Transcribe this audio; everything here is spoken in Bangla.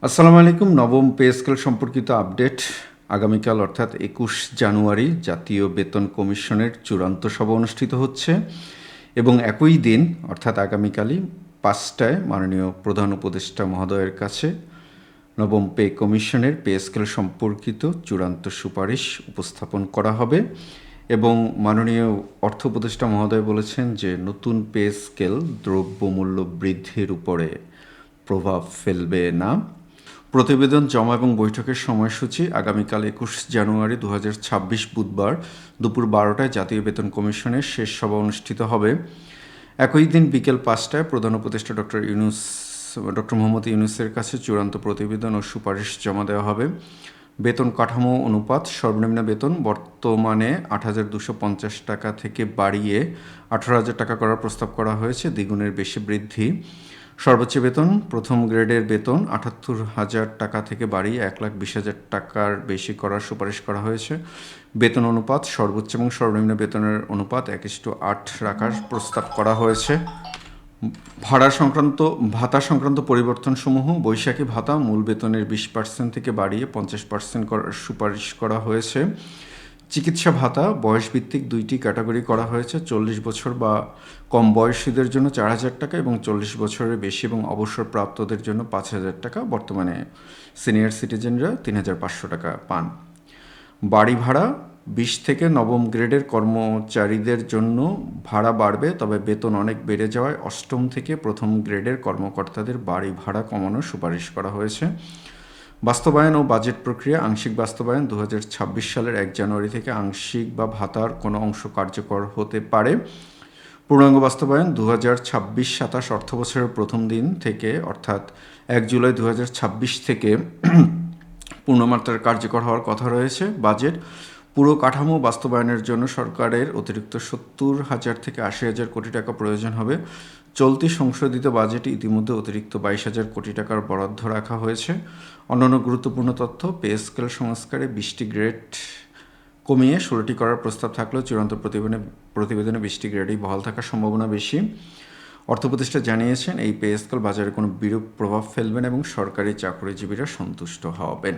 আসসালামু আলাইকুম। নবম পে স্কেল সম্পর্কিত আপডেট। আগামীকাল অর্থাৎ ২১ জানুয়ারি জাতীয় বেতন কমিশনের চূড়ান্ত সভা অনুষ্ঠিত হচ্ছে এবং একই দিন অর্থাৎ আগামীকালই ৫টায় মাননীয় প্রধান উপদেষ্টা মহোদয়ের কাছে নবম পে কমিশনের পে স্কেল সম্পর্কিত চূড়ান্ত সুপারিশ উপস্থাপন করা হবে এবং মাননীয় অর্থ উপদেষ্টা মহোদয় বলেছেন যে নতুন পে স্কেল দ্রব্যমূল্য বৃদ্ধির উপরে প্রভাব ফেলবে না। প্রতিবেদন জমা এবং বৈঠকের সময়সূচি আগামীকাল ২১ জানুয়ারি ২০২৬ বুধবার দুপুর ১২টায় জাতীয় বেতন কমিশনের শেষ সভা অনুষ্ঠিত হবে। একই দিন বিকেল ৫টায় প্রধান উপদেষ্টা ডক্টর মোহাম্মদ ইউনূসের কাছে চূড়ান্ত প্রতিবেদন ও সুপারিশ জমা দেওয়া হবে। বেতন কাঠামো অনুপাত সর্বনিম্ন বেতন বর্তমানে ৮,২৫০ টাকা থেকে বাড়িয়ে ১৮,০০০ টাকা করার প্রস্তাব করা হয়েছে, দ্বিগুণের বেশি বৃদ্ধি। সর্বোচ্চ বেতন প্রথম গ্রেডের বেতন ৭৮,০০০ টাকা থেকে বাড়িয়ে ১,২০,০০০ টাকার বেশি করার সুপারিশ করা হয়েছে। বেতন অনুপাত সর্বোচ্চ এবং সর্বনিম্ন বেতনের অনুপাত ১:৮ রাখার প্রস্তাব করা হয়েছে। ভাতা সংক্রান্ত পরিবর্তনসমূহ বৈশাখী ভাতা মূল বেতনের ২০% থেকে বাড়িয়ে ৫০% করার সুপারিশ করা হয়েছে। চিকিৎসা ভাতা বয়সভিত্তিক ২টি ক্যাটাগরি করা হয়েছে। ৪০ বছর বা কম বয়সীদের জন্য ৪,০০০ টাকা এবং ৪০ বছরের বেশি এবং অবসরপ্রাপ্তদের জন্য ৫,০০০ টাকা। বর্তমানে সিনিয়র সিটিজেনরা ৩,৫০০ টাকা পান। বাড়ি ভাড়া ২০ থেকে নবম গ্রেডের কর্মচারীদের জন্য ভাড়া বাড়বে, তবে বেতন অনেক বেড়ে যাওয়ায় অষ্টম থেকে প্রথম গ্রেডের কর্মকর্তাদের বাড়ি ভাড়া কমানোর সুপারিশ করা হয়েছে। বাস্তবায়ন ও বাজেট প্রক্রিয়া আংশিক বাস্তবায়ন ২০২৬ সালের ১ জানুয়ারি থেকে আংশিক বা ভাতার কোনো অংশ কার্যকর হতে পারে। পূর্ণাঙ্গ বাস্তবায়ন ২০২৬-২৭ অর্থবছরের প্রথম দিন থেকে অর্থাৎ ১ জুলাই ২০২৬ থেকে পূর্ণমাত্রায় কার্যকর হওয়ার কথা রয়েছে। বাজেট পুরো কাঠামো বাস্তবায়নের জন্য সরকারের অতিরিক্ত ৭০,০০০ থেকে ৮০,০০০ কোটি টাকা প্রয়োজন হবে। চলতি সংশোধিত বাজেটে ইতিমধ্যে অতিরিক্ত ২২,০০০ কোটি টাকার বরাদ্দ রাখা হয়েছে। অন্যান্য গুরুত্বপূর্ণ তথ্য, পে স্কেল সংস্কারে ২০টি গ্রেড কমিয়ে ১৬টি করার প্রস্তাব থাকলেও চূড়ান্ত প্রতিবেদনে ২০টি গ্রেডেই বহাল থাকার সম্ভাবনা বেশি। অর্থ উপদেষ্টা জানিয়েছেন এই পে স্কেল বাজারে কোনো বিরূপ প্রভাব ফেলবে না এবং সরকারি চাকরিজীবীরা সন্তুষ্ট হবেন।